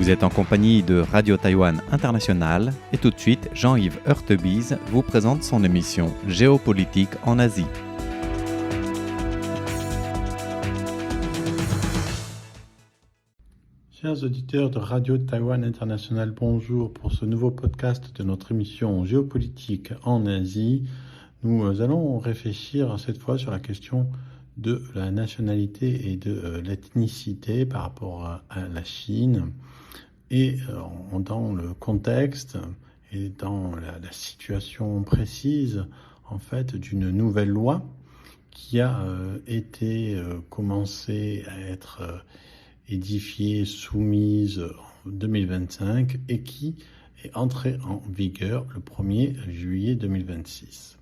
Vous êtes en compagnie de Radio Taïwan International et tout de suite, Jean-Yves Heurtebise vous présente son émission Géopolitique en Asie. Chers auditeurs de Radio Taïwan International, bonjour pour ce nouveau podcast de notre émission Géopolitique en Asie. Nous allons réfléchir cette fois sur la question de la nationalité et de l'ethnicité par rapport à la Chine et dans le contexte et dans la situation précise en fait d'une nouvelle loi qui a été commencée à être édifiée, soumise en 2025 et qui est entrée en vigueur le 1er juillet 2026.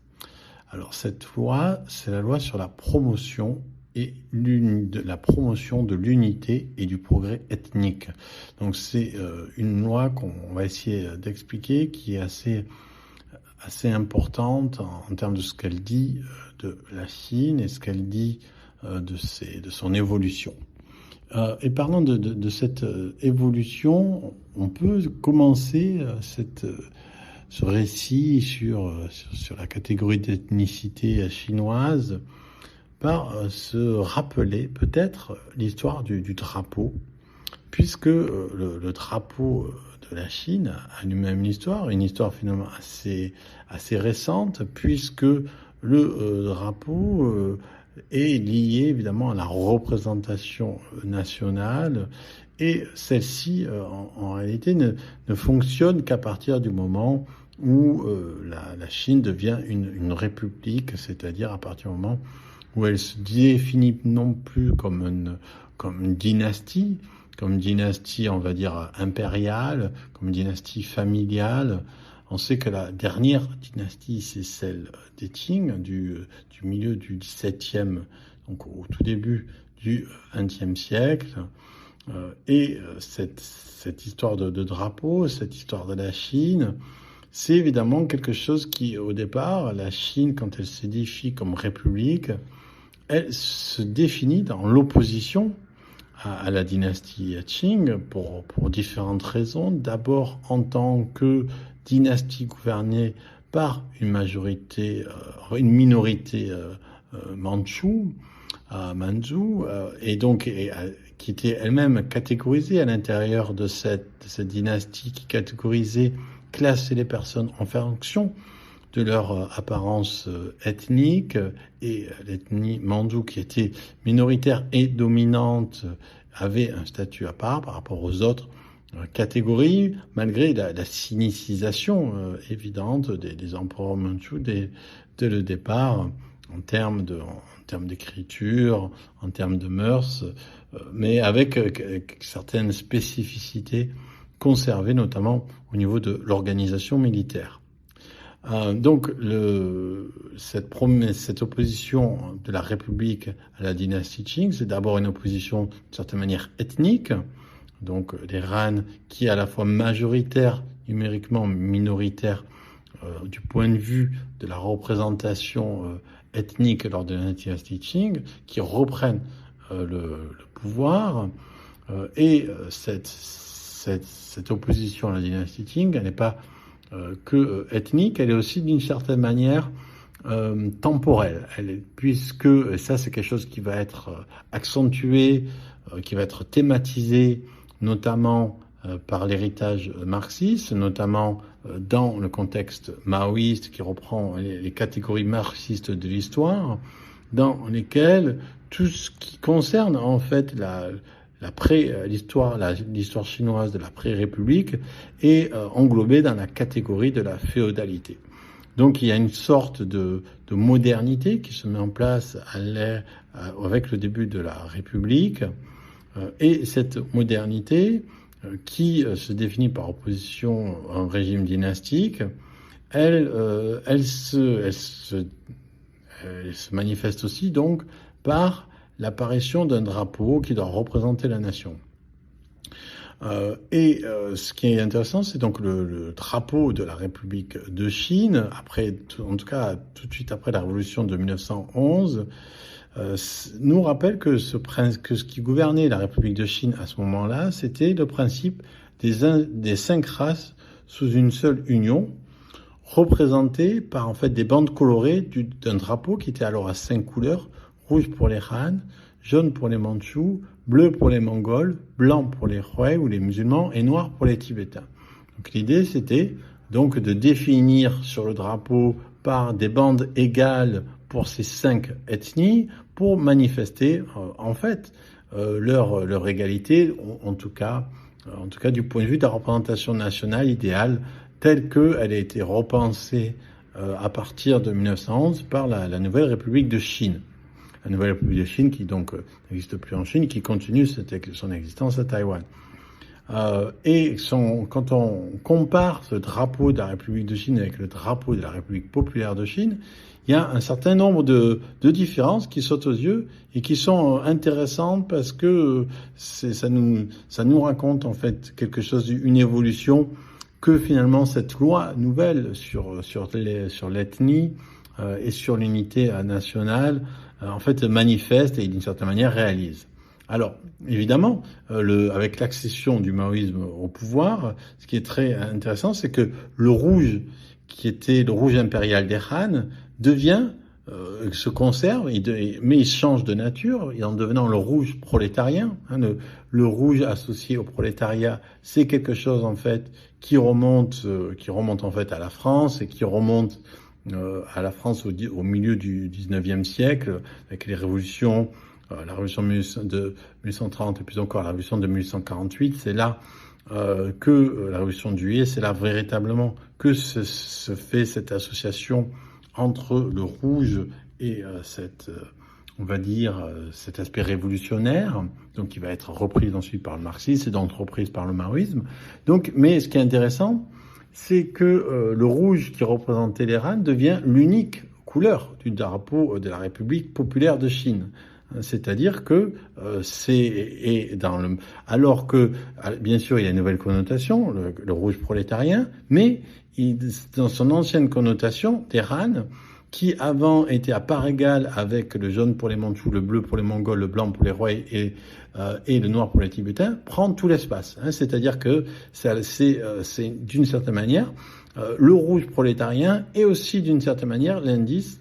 Alors cette loi, c'est la loi sur la promotion de l'unité et du progrès ethnique. Donc c'est une loi qu'on va essayer d'expliquer qui est assez importante en termes de ce qu'elle dit de la Chine et ce qu'elle dit de son évolution. Et parlant de cette évolution, on peut commencer ce récit sur la catégorie d'ethnicité chinoise par se rappeler peut-être l'histoire du drapeau, puisque le drapeau de la Chine a lui-même une histoire finalement assez récente, puisque le drapeau est lié évidemment à la représentation nationale et celle-ci en réalité ne fonctionne qu'à partir du moment où la Chine devient une république, c'est-à-dire à partir du moment où elle se définit non plus comme une dynastie, on va dire impériale, comme une dynastie familiale. On sait que la dernière dynastie, c'est celle des Qing, du milieu du XVIIe, donc au tout début du XXe siècle. Et cette histoire de drapeau, cette histoire de la Chine, c'est évidemment quelque chose qui, au départ, la Chine, quand elle s'édifie comme république, elle se définit dans l'opposition à la dynastie Qing pour différentes raisons. D'abord, en tant que dynastie gouvernée par une minorité manchoue, et donc qui était elle-même catégorisée à l'intérieur de cette dynastie qui classait les personnes en fonction de leur apparence ethnique, et l'ethnie mandou qui était minoritaire et dominante avait un statut à part par rapport aux autres catégories, malgré la sinicisation évidente des empereurs mandchous dès le départ en termes d'écriture, en termes de mœurs, mais avec certaines spécificités conservées, notamment au niveau de l'organisation militaire. Donc cette opposition de la République à la dynastie Qing, c'est d'abord une opposition d'une certaine manière ethnique, donc les Han qui est à la fois majoritaire, numériquement minoritaire du point de vue de la représentation ethnique lors de la dynastie Qing, qui reprennent le pouvoir, et cette opposition à la dynastie Qing, elle n'est pas que ethnique, elle est aussi d'une certaine manière temporelle. Puisque, et ça c'est quelque chose qui va être accentué, qui va être thématisé, notamment par l'héritage marxiste, notamment dans le contexte maoïste qui reprend les catégories marxistes de l'histoire, dans lesquelles tout ce qui concerne en fait l'histoire chinoise de la pré-république est englobée dans la catégorie de la féodalité. Donc il y a une sorte de modernité qui se met en place avec le début de la République, et cette modernité qui se définit par opposition à un régime dynastique, elle se manifeste aussi donc par l'apparition d'un drapeau qui doit représenter la nation. Ce qui est intéressant, c'est donc le drapeau de la République de Chine, en tout cas tout de suite après la révolution de 1911, nous rappelle que ce qui gouvernait la République de Chine à ce moment-là, c'était le principe des 5 races sous une seule union, représentées par en fait des bandes colorées d'un drapeau qui était alors à 5 couleurs, rouge pour les Han, jaune pour les Mandchous, bleu pour les Mongols, blanc pour les Hui ou les musulmans et noir pour les Tibétains. Donc l'idée c'était donc de définir sur le drapeau par des bandes égales pour ces 5 ethnies pour manifester en fait leur égalité, en tout cas du point de vue de la représentation nationale idéale telle qu'elle a été repensée à partir de 1911 par la Nouvelle République de Chine. La Nouvelle République de Chine qui donc n'existe plus en Chine, qui continue son existence à Taïwan. Quand on compare ce drapeau de la République de Chine avec le drapeau de la République populaire de Chine, il y a un certain nombre de différences qui sautent aux yeux et qui sont intéressantes parce que ça nous raconte en fait quelque chose, une évolution que finalement cette loi nouvelle sur l'ethnie et sur l'unité nationale en fait manifeste et d'une certaine manière réalise. Alors, évidemment, avec l'accession du maoïsme au pouvoir, ce qui est très intéressant, c'est que le rouge, qui était le rouge impérial des Han, se conserve, mais il change de nature, en devenant le rouge prolétarien. Le rouge associé au prolétariat, c'est quelque chose en fait qui remonte en fait à la France et qui remonte à la France au milieu du 19e siècle, avec les révolutions. La révolution de 1830 et puis encore la révolution de 1848, c'est là que la révolution de juillet, c'est là véritablement que se fait cette association entre le rouge et cet aspect révolutionnaire, donc qui va être repris ensuite par le marxisme et donc reprise par le maoïsme. Donc, mais ce qui est intéressant, c'est que le rouge qui représentait les Han devient l'unique couleur du drapeau de la République populaire de Chine. C'est-à-dire que alors que bien sûr il y a une nouvelle connotation, le rouge prolétarien, mais dans son ancienne connotation, des Han, qui avant était à part égale avec le jaune pour les Mandchous, le bleu pour les Mongols, le blanc pour les Hui et le noir pour les Tibétains, prend tout l'espace. C'est-à-dire que c'est d'une certaine manière le rouge prolétarien est aussi d'une certaine manière l'indice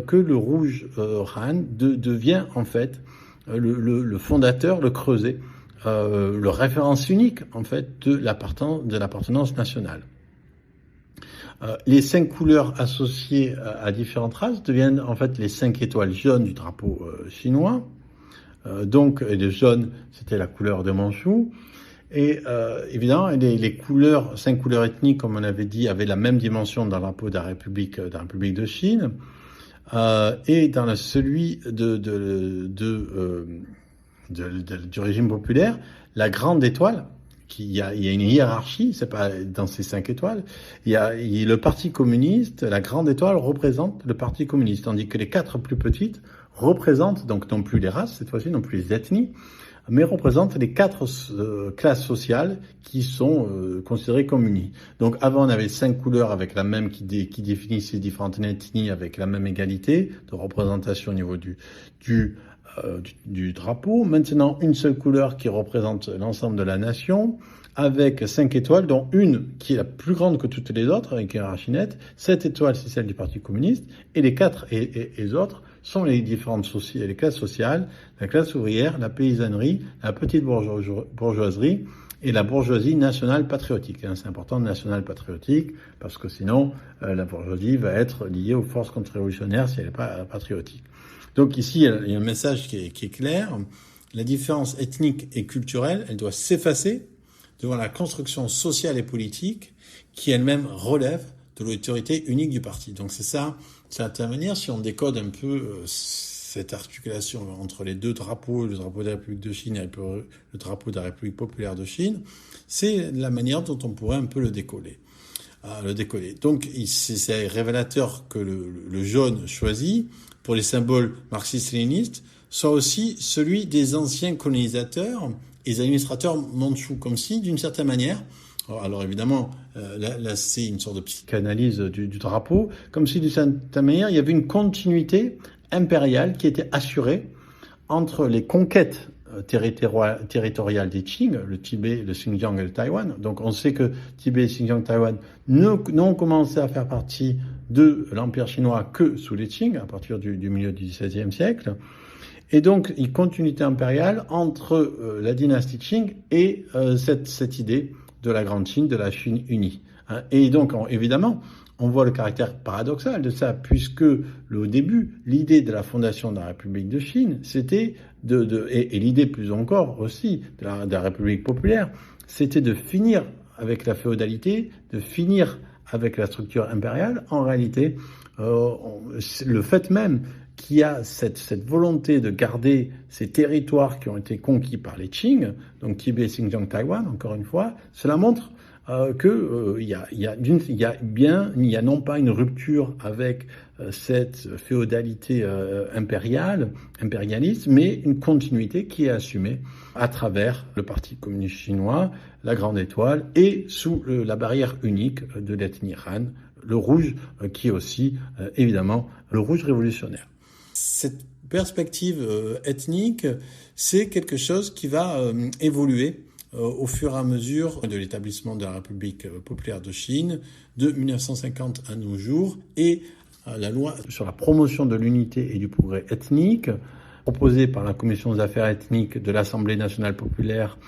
que le rouge Han devient en fait le fondateur, le creuset, le référence unique en fait de l'appartenance nationale. Les 5 couleurs associées à différentes races deviennent en fait les 5 étoiles jaunes du drapeau chinois. Donc le jaune, c'était la couleur de Mandchou. Et évidemment, les couleurs, 5 couleurs ethniques, comme on avait dit, avaient la même dimension dans le drapeau de la République de Chine. Et dans celui du régime populaire, la grande étoile, il y a une hiérarchie, c'est pas dans ces 5 étoiles, il y a le Parti communiste, la grande étoile représente le Parti communiste, tandis que les 4 plus petites représentent donc non plus les races, cette fois-ci non plus les ethnies, mais représentent les 4 classes sociales qui sont considérées comme unies. Donc avant on avait 5 couleurs avec la même qui définissent ces différentes ethnies avec la même égalité de représentation au niveau du drapeau. Maintenant une seule couleur qui représente l'ensemble de la nation avec 5 étoiles, dont une qui est la plus grande que toutes les autres, avec une hiérarchie nette. 7 étoiles, c'est celle du Parti communiste, et les 4 et les autres sont les différentes les classes sociales, la classe ouvrière, la paysannerie, la petite bourgeoisie et la bourgeoisie nationale patriotique. C'est important, nationale patriotique, parce que sinon, la bourgeoisie va être liée aux forces contre-révolutionnaires si elle n'est pas patriotique. Donc ici, il y a un message qui est clair. La différence ethnique et culturelle, elle doit s'effacer devant la construction sociale et politique qui elle-même relève de l'autorité unique du parti. Donc c'est ça, d'une certaine manière, si on décode un peu cette articulation entre les 2 drapeaux, le drapeau de la République de Chine et le drapeau de la République populaire de Chine, c'est la manière dont on pourrait un peu le décoller. Donc c'est révélateur que le jaune choisi pour les symboles marxistes-léninistes soit aussi celui des anciens colonisateurs et des administrateurs mandchous, comme si, d'une certaine manière, alors évidemment, là c'est une sorte de psychanalyse du drapeau, comme si d'une certaine manière, il y avait une continuité impériale qui était assurée entre les conquêtes territorial des Qing, le Tibet, le Xinjiang et le Taïwan. Donc on sait que Tibet, Xinjiang, Taïwan n'ont commencé à faire partie de l'Empire chinois que sous les Qing, à partir du milieu du XVIe siècle. Et donc, une continuité impériale entre la dynastie Qing et cette idée de la Grande Chine, de la Chine unie. Et donc, évidemment, on voit le caractère paradoxal de ça, puisque au début, l'idée de la fondation de la République de Chine, c'était et l'idée plus encore aussi de la République populaire, c'était de finir avec la féodalité, de finir avec la structure impériale. En réalité, le fait même qu'il y a cette volonté de garder ces territoires qui ont été conquis par les Qing, donc Tibet, Xinjiang, Taïwan, encore une fois, cela montre il y a non pas une rupture avec cette féodalité impérialiste, mais une continuité qui est assumée à travers le Parti communiste chinois, la Grande Étoile, et sous la barrière unique de l'ethnie Han, le rouge, qui est aussi évidemment le rouge révolutionnaire. Cette perspective ethnique, c'est quelque chose qui va évoluer au fur et à mesure de l'établissement de la République populaire de Chine de 1950 à nos jours, et la loi sur la promotion de l'unité et du progrès ethnique, proposée par la Commission des affaires ethniques de l'Assemblée nationale populaire,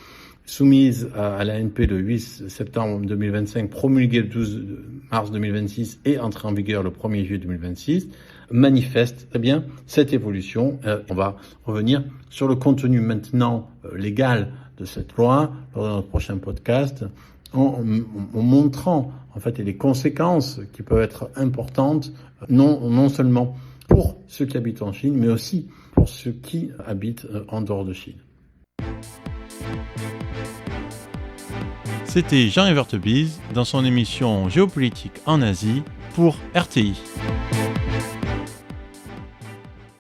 soumise à l'ANP le 8 septembre 2025, promulguée le 12 mars 2026 et entrée en vigueur le 1er juillet 2026, manifeste très bien cette évolution. On va revenir sur le contenu maintenant légal de cette loi lors de notre prochain podcast, en montrant en fait les conséquences qui peuvent être importantes, non seulement pour ceux qui habitent en Chine, mais aussi pour ceux qui habitent en dehors de Chine. C'était Jean-Yves Heurtebise dans son émission Géopolitique en Asie pour RTI.